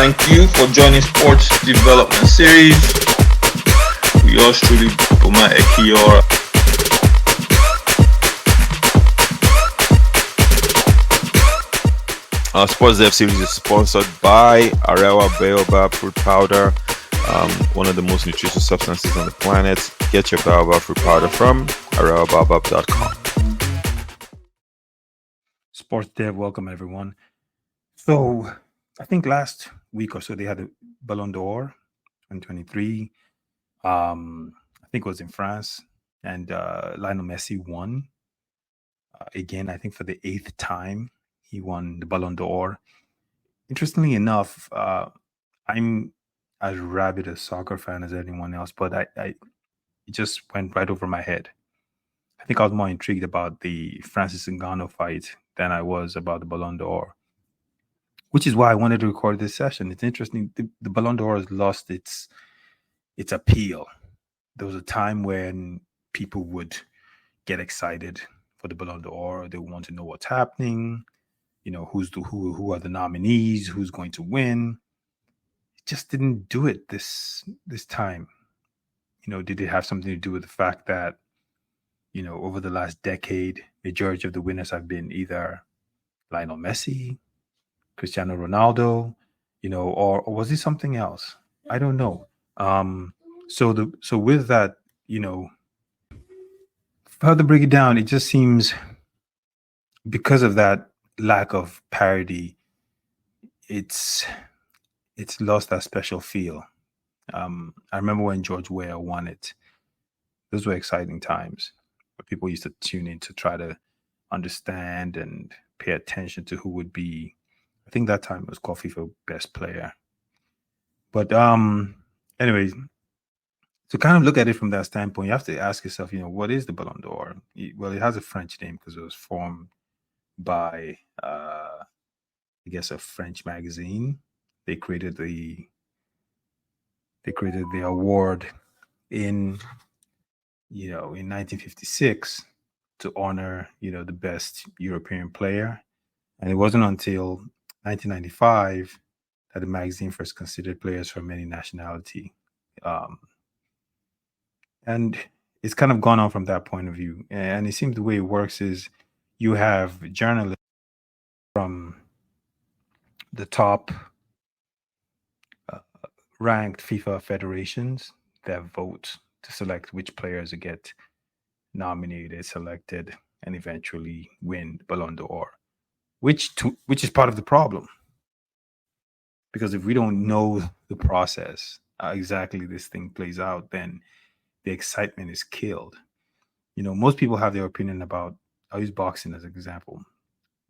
Thank you for joining Sports Development Series. We yours truly, Boma Ekiora. Sports Dev Series is sponsored by Arewa Baobab Fruit Powder, one of the most nutritious substances on the planet. Get your Baobab Fruit Powder from arewabaobab.com. Sports Dev, welcome everyone. So, I think last week or so they had the Ballon d'Or 2023. I think it was in France, and Lionel Messi won again. I think for the 8th time he won the Ballon d'Or. Interestingly enough, I'm as rabid a soccer fan as anyone else, but it just went right over my head. I think I was more intrigued about the Francis Ngannou fight than I was about the Ballon d'Or, which is why I wanted to record this session. It's interesting. The Ballon d'Or has lost its appeal. There was a time when people would get excited for the Ballon d'Or. They want to know what's happening. You know, who are the nominees? Who's going to win? It just didn't do it this time. You know, did it have something to do with the fact that, you know, over the last decade, majority of the winners have been either Lionel Messi, Cristiano Ronaldo, you know, or was it something else? I don't know. So with that, you know, further break it down, it just seems because of that lack of parity, it's lost that special feel. I remember when George Weah won it. Those were exciting times where people used to tune in to try to understand and pay attention to who would be. I think that time it was Coffee for best player. But anyway, to kind of look at it from that standpoint, you have to ask yourself, you know, what is the Ballon d'Or? Well, it has a French name because it was formed by, I guess, a French magazine. They created the award in 1956 to honor, you know, the best European player. And it wasn't until 1995 that the magazine first considered players from any nationality. And it's kind of gone on from that point of view. And it seems the way it works is you have journalists from the top ranked FIFA federations that vote to select which players get nominated, selected, and eventually win Ballon d'Or, which is part of the problem. Because if we don't know the process, exactly this thing plays out, then the excitement is killed. You know, most people have their opinion about, I'll use boxing as an example.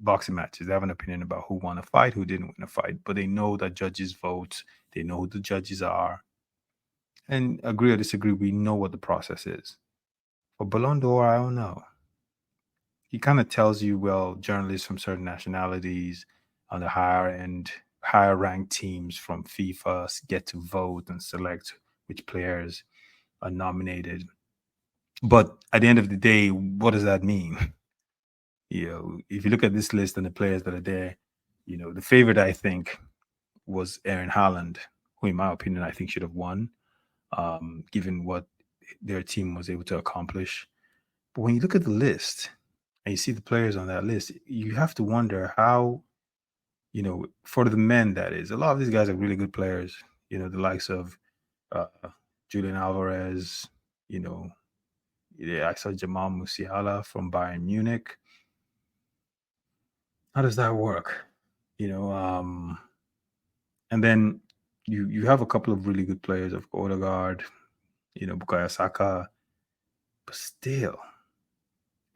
Boxing matches, they have an opinion about who won a fight, who didn't win a fight, but they know that judges vote, they know who the judges are. And agree or disagree, we know what the process is. For Ballon d'Or, I don't know. He kind of tells you, well, journalists from certain nationalities on the higher ranked teams from FIFA get to vote and select which players are nominated. But at the end of the day, what does that mean? You know, if you look at this list and the players that are there, you know, the favorite, I think, was Aaron Haaland, who, in my opinion, I think should have won, given what their team was able to accomplish. But when you look at the list and you see the players on that list, you have to wonder how, you know, for the men, that is, a lot of these guys are really good players, you know, the likes of Julian Alvarez, you know, I saw Jamal Musiala from Bayern Munich. How does that work? You know, and then you have a couple of really good players of Odegaard, you know, Bukayo Saka, but still,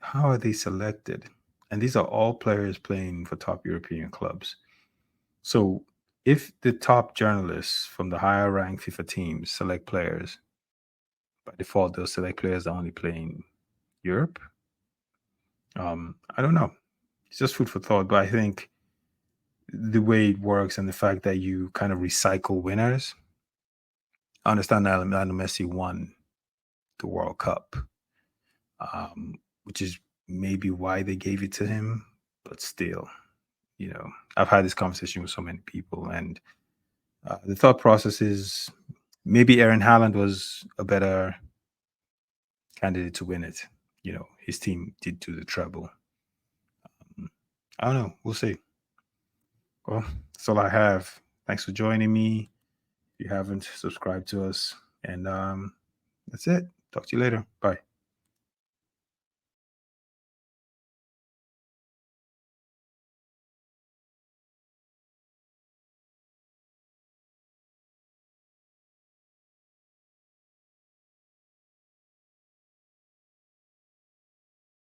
how are they selected? And these are all players playing for top European clubs. So if the top journalists from the higher ranked FIFA teams select players, by default, they'll select players that only play in Europe. I don't know. It's just food for thought. But I think the way it works and the fact that you kind of recycle winners, I understand that Lionel Messi won the World Cup, which is maybe why they gave it to him. But still, you know, I've had this conversation with so many people, and The thought process is maybe Aaron Haaland was a better candidate to win it. You know, his team did do the treble. I don't know. We'll see. Well, that's all I have. Thanks for joining me. If you haven't, subscribe to us. And that's it. Talk to you later. Bye.